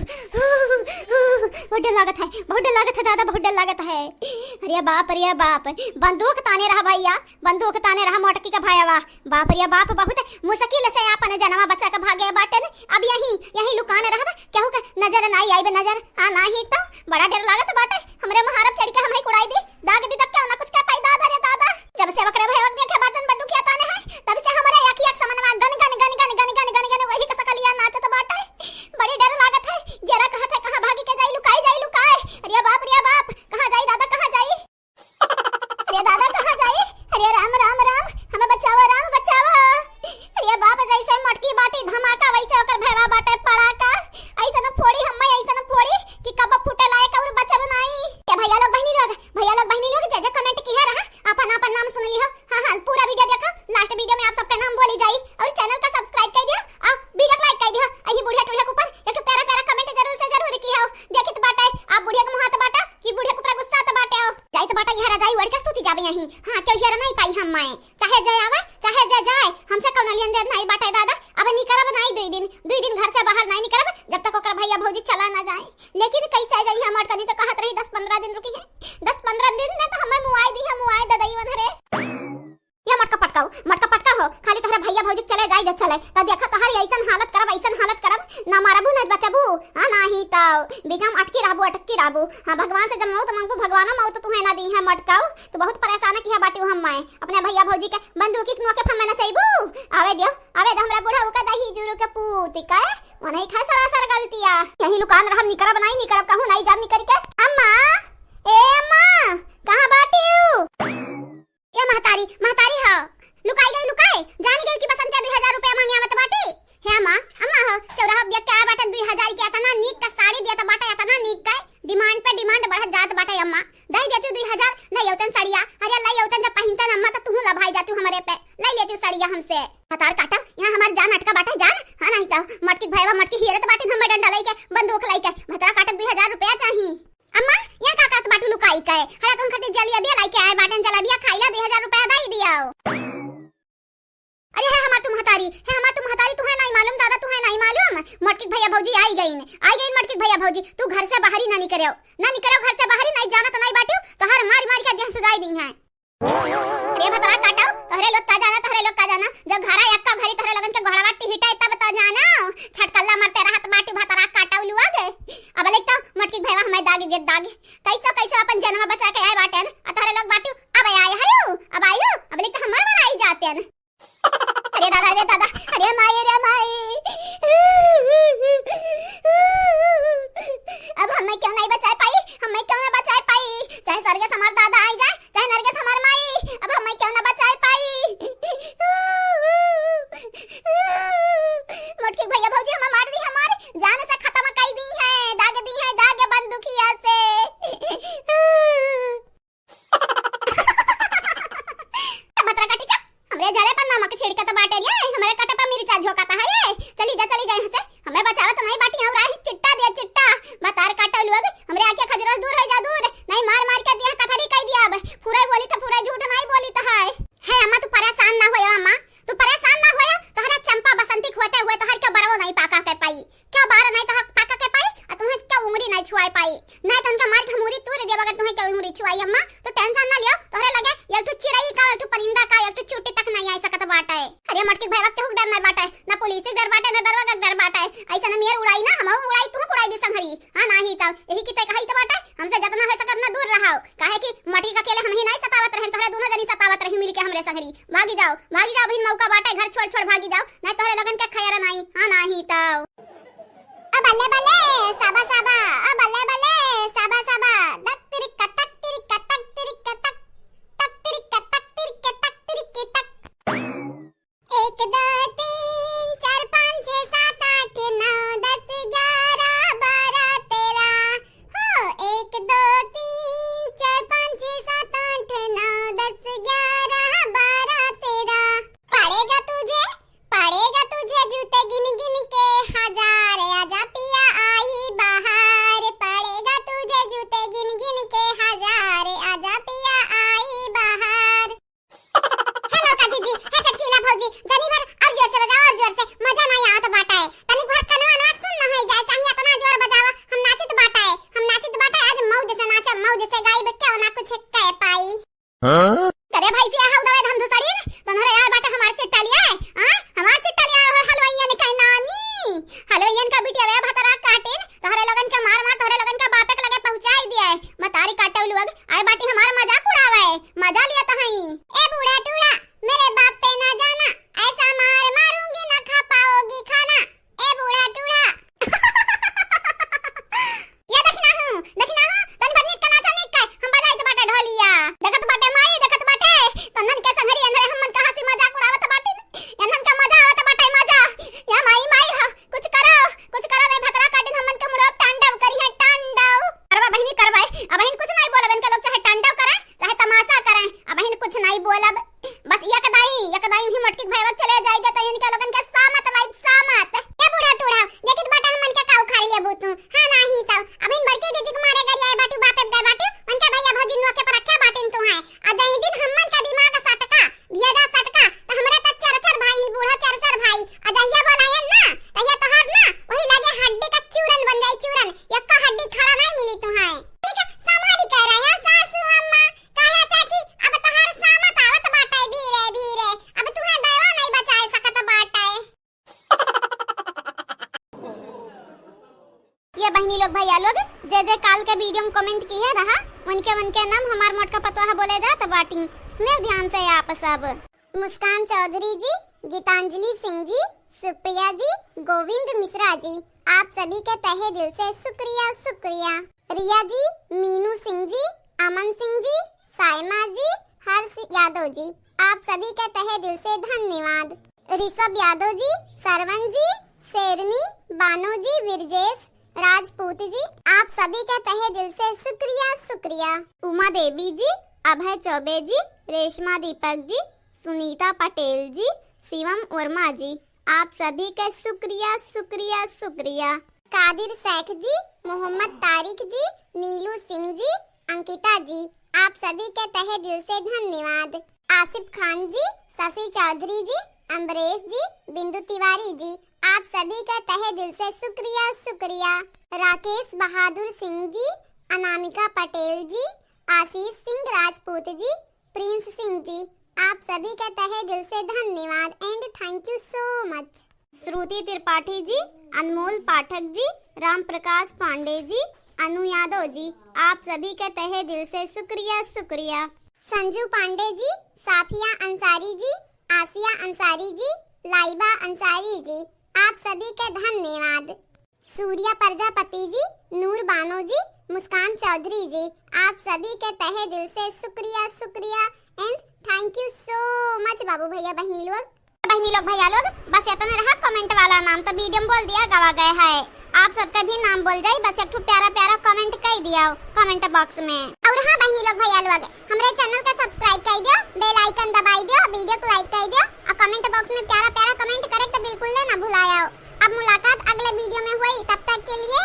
बहुत डर लागत है, बहुत डर लागत है दादा, बहुत डर लागत है। अरे बाप बंदूक ताने रहा भैया, बंदूक ताने रहा मोटकी का भाईवा। बाप रे बाप, बहुत मुश्किल से अपन जनवा बच्चा का भागे बाटन। अब यही लुकाने रहा केहू के नजर नहीं आई, नजर हां नहीं तो बड़ा डर लागत बाटे। हमरे महारब चढ़ के हम ही कुड़ाई दी, दाग दी तक क्या ना कुछ कह पाई दादा रे दादा। जब से बकरे भैया देखे बाटन बंदूक ताने है, तब से हमारे आंखी एक समनवा gun gun gun gun gun gun gun gun वही कसकलिया नाचत बाटे। बड़ी डर लागत है, जरा कहत है कहां भागी के जाई लुकाई अरे बाप कहां जाई दादा, कहां जाई अरे दादा कहां जाई। अरे राम राम राम, हमें बचावा राम बचावा। अरे बाप, जैसे मटकी बाटी धमाका वैसे ओकर भैवा बाटे पड़ाका। ऐसा न फोड़ी हम ऐसा न फोड़ी कि कब फूटे लायक और बचब नहीं। के भैया लोग बहनी लोग जे कमेंट किया रहा अपन नाम सुन लियो। हां पूरा वीडियो देखो, लास्ट वीडियो में आप सबका नाम बोली जाई और चैनल का सब्सक्राइब कर दियो और वीडियो को लाइक कर दियो। आई बुढ़िया टुढ़िया के ऊपर एक प्यारा कमेंट जरूर से जरूर किया। देखित बाटे आप बुढ़िया के मुंह हाथ बाटा कि बुढ़िया को पूरा गुस्सा त बाटे हो जाई तो बाटा यहां जाई वड़ के सूती जाबे यहीं। हां क्यों हेरा नहीं पाई हम मैं, चाहे जाए आवे चाहे जाए हमसे कौन लेन देन नहीं बाटे दादा। अब नहीं करब नहीं, दुई दिन घर से बाहर नहीं निकलब जब तक ओकर भैया भौजी चला ना जाए। लेकिन कैसे जाई हमर कनी तो कहत रही 10-15 दिन रुकी है, 10-15 दिन में तो हमें मुआई ददाई वन रे। ये मटका पटका हो खाली तोहरा भैया भौजी चले जाई दे चले त देखा तोहरी ऐसन हालत करब ना मारबू ना बचबू। हां नाही तो बीचम अटकी रहबू। हां भगवान से जब मौत मांगबू भगवान मौत तुम्हें ना दी है मटकाऊ। तो बहुत परेशान किया बाटी हम मैं अपने भैया भौजी के बंदूक की नोके फमे ना चाहिबू। आवे दे हमरा बुढ़ा का दही जुरु के पूत के मने खा सरासर गलतिया। यही लुकान रहम नहीं करब कहूं नहीं जाम नहीं करी के। अम्मा अम्मा कहां बाटी हो? ये महतारी हो लुकाई जानी गई कि बसंत 2000 रुपया मांगे आवत बाटी। हे अम्मा हो चौराहा देख के आ बाटे 2000 के तना नीक का साड़ी देत बाटे, तना नीक का डिमांड पे डिमांड बढ़त जात बाटे। अम्मा दई देती 2000 ले औतन साड़िया। अरे ले औतन जब पहिनतन अम्मा तो तू लभाई जाती हमरे पे ले लेती साड़िया हमसे। हतार काटा यहां हमार जान अटका बाटे जान। हां नहीं तो मटकी भैया मटकी हिरत बाटे हम डंडा लई के बंदूक लई के भतरा काटा 2000 रुपया चाहिए। अम्मा या का काट बाटू लुकाई के हला तुम खती जलिया बे लाई के आए बाटन जलेबिया खाइला 2000 रुपया दई दियाओ। अरे है हमार तुम हतारी तुम्हें नहीं मालूम दादा, तुम्हें नहीं मालूम मटकी भैया भौजी आई गई मटकी भैया भौजी। तू घर से बाहर ही ना निकलो घर से बाहर ही नहीं जाना तो नहीं बाटू तो हर मार के देह सुजाई दी है। अरे भतरा काटाओ तोहरे लोग का जाना जब घरा एक्का घरी तोहरे लगन के घोड़ावा टिहिटाई तब तो जाना छटकल्ला मरते रहत बाटी भतरा काटाओ लुआ दे। अब लेता मटकी भैया हमें दाग कैसे अपन जन्म बचा के आए बाटन आ तोहरे लोग बाटू अब आयो अब लेता हमर बनाई जाते हैं। अरे दादा अरे माई अब हमें क्यों नहीं बचा पाई चाहे स्वर्ग से हमार दादा आई जाए चाहे नरक से हमार माई, अब हमें क्यों ना बचा पाई। मटकी भैया भौजी हमें मार दी, हमार जान से खत्म कर दी है दाग बंदूकिया से। भतरा काटी चा हमरे जरे पर नमक छिड़का तो बाटे रे हमारे कटे पर मिर्चा झोकाता है ये। चली जा यहां से, हमें बचावा तो नहीं बाटी और राही चिट्टा बतार काटा लोग हमरे आंखें खजरोस दूर है जा दूर नहीं मार के दिया कथरी कह दिया। अब पूरा बोली तो पूरा झूठ नहीं बोली तो है अम्मा तू परेशान ना होया। अम्मा तू परेशान ना होया तो हरा चंपा बसंती होते हुए तो हर के बरवो नहीं पाका के पाई क्या बार नहीं तो पाका के पाई और तुम्हें क्या उंगली नहीं छुआई पाई नहीं तो उनका मार खमूरी तूर दे बगैर तुम्हें क्या उंगली छुआई। अम्मा तो टेंशन ना लियो तोहरे लगे एक तो चिड़ई का एक तो परिंदा का एक तो चूटी तक नहीं आई सकत बाटा है। अरे मटकी भैया के डर नहीं बाटा है ना पुलिस से डर बाटा है ना दरवाजा डर बाटा है। ऐसा ना मेर उड़ाई ना हम उड़ाई तुम उड़ाई दी संहरी। हां नहीं तो यही की कही तो बाटा हमसे जितना हो सकत ना दूर रहो काहे कि मटकी का अकेले हम ही नहीं सतावत रहे तोहरे दोनों जनी सतावत रही मिलके हमरे संहरी। भागी जाओ भी मौका बाटा घर छोड़ भागी जाओ नहीं तोहरे लगन के खैर नहीं। हां नहीं तो अब बल्ले साबा अब बल्ले साबा दक तिरिक तक तिरिक तक तिरिक तक तक तिरिक तक तिरिक तक तिरिक तक 1 2 3 4 5 6 7 8 9 10 11 12 13 हो 1 2 3 4 5 6 7 8 9 10 11 12 13 पड़ेगा तुझे जूते गिन गिन के हजार आजा पिया आई बाहर का बिटिया वे भतरा काटिन तोहरे लगन के मार मार तोहरे लगन के बापे के लगे पहुंचाई दिया है मतारी काटे लोग आए बाटी हमार मजाक उड़ावे मजा लिया तो हई ए बूढ़ा टूड़ा मेरे बाप पे ना जाना ऐसा मार मारूंगी ना खा पाओगी खाना ए बूढ़ा टूड़ा ये देखना हूं तन बनी कना जाने का हम बजाई तो बाटे ढोलिया देखत बाटे माई देखत बाटे तनन के संगरी अंदर हमन का हंसी मजाक उड़ावत बाटे यनन का मजा आवत बाटे मजा या माई हा कुछ करो रे भतरा काटिन हमन के मुड़ो तांडव करी है तांडव करवा बहिनी करवाए अब बहिन कुछ नहीं बोलब इनके लोग चाहे तांडव करें चाहे तमाशा करें अब बहिन कुछ नहीं बोलब बस यकदाई ही मटकी भैया चले जाएगा तो इनके लोगन के सामत लाइव सामत ए बूढ़ा टूढ़ा देखित बाटा हमन के काऊ खाली है बूतू हां नाही तो अब इन बड़के दिजिक मारे गरिया बाटू बापे दे बाटू उनके भैया भौजी नो के पर रखे बाटिन तू है आ जई दिन हमन का दिमाग सटका भेजा सटका तो हमरा त चरचर भाई बूढ़ा चरचर भाई आ जहिया बोलायन ना तहिया तो हर ना वही लागे हड्डी का चूरन बन जाई चूरन एक हड्डी खड़ा नहीं मिली तू है समाधि कह रहा है सासू अम्मा कहे से कि अब तोहर सामत आवत बाटे धीरे धीरे अब तुम्हें दया नहीं बचाए सकत बाटे ये बहनी लोग भैया लोग जे काल के वीडियो में कमेंट की है रहा उनके नाम हमार मोट का पतवा बोले जा तो बाटी सुने ध्यान से आप सब मुस्कान चौधरी जी गीतांजलि सिंह जी सुप्रिया जी गोविंद मिश्रा जी आप सभी के तहे दिल से शुक्रिया रिया जी मीनू सिंह जी अमन सिंह जी साइमा जी हर्ष यादव जी आप सभी के तहे दिल से धन्यवाद ऋषभ यादव जी सरवन जी शेरनी बानो जी विरजेश राजपूत जी आप सभी के तहे दिल से शुक्रिया उमा देवी जी अभय चौबे जी रेशमा दीपक जी सुनीता पटेल जी शिवम वर्मा जी आप सभी का शुक्रिया कादिर शेख जी मोहम्मद तारिक जी नीलू सिंह जी अंकिता जी आप सभी के तहे दिल से धन्यवाद आसिफ खान जी शशि चौधरी जी अमरेश जी बिंदु तिवारी जी आप सभी का तहे दिल से शुक्रिया राकेश बहादुर सिंह जी अनामिका पटेल जी आशीष सिंह राजपूत जी प्रिंस सिंह जी आप सभी का तहे दिल से धन्यवाद and thank you so much Shruti Tripathi ji Anmol Pathak ji Ram Prakash Pandey ji Anu Yadav ji आप सभी का तहे दिल से शुक्रिया संजू पांडे जी साफिया अंसारी जी आसिया अंसारी जी लाइबा अंसारी जी आप सभी का धन्यवाद सूर्या प्रजापति जी नूर बानो जी मुस्कान चौधरी जी आप सभी के तहे दिल से शुक्रिया and thank you so much बाबू भैया बहनी लोग भैया लोग बस इतना रहा कमेंट वाला नाम तो वीडियो में बोल दिया गवा गया है आप सबका भी नाम बोल जाए बस एक प्यारा कमेंट कर दिया कमेंट बॉक्स में और हाँ बहनी लोग भैया लोग हमारे चैनल का सब्सक्राइब कर दियो बेल आइकन दबाई दियो वीडियो को लाइक कर दियो और कमेंट बॉक्स में प्यारा कमेंट करे तो बिल्कुल ना भुलाया अब मुलाकात अगले वीडियो में हुई तब तक के लिए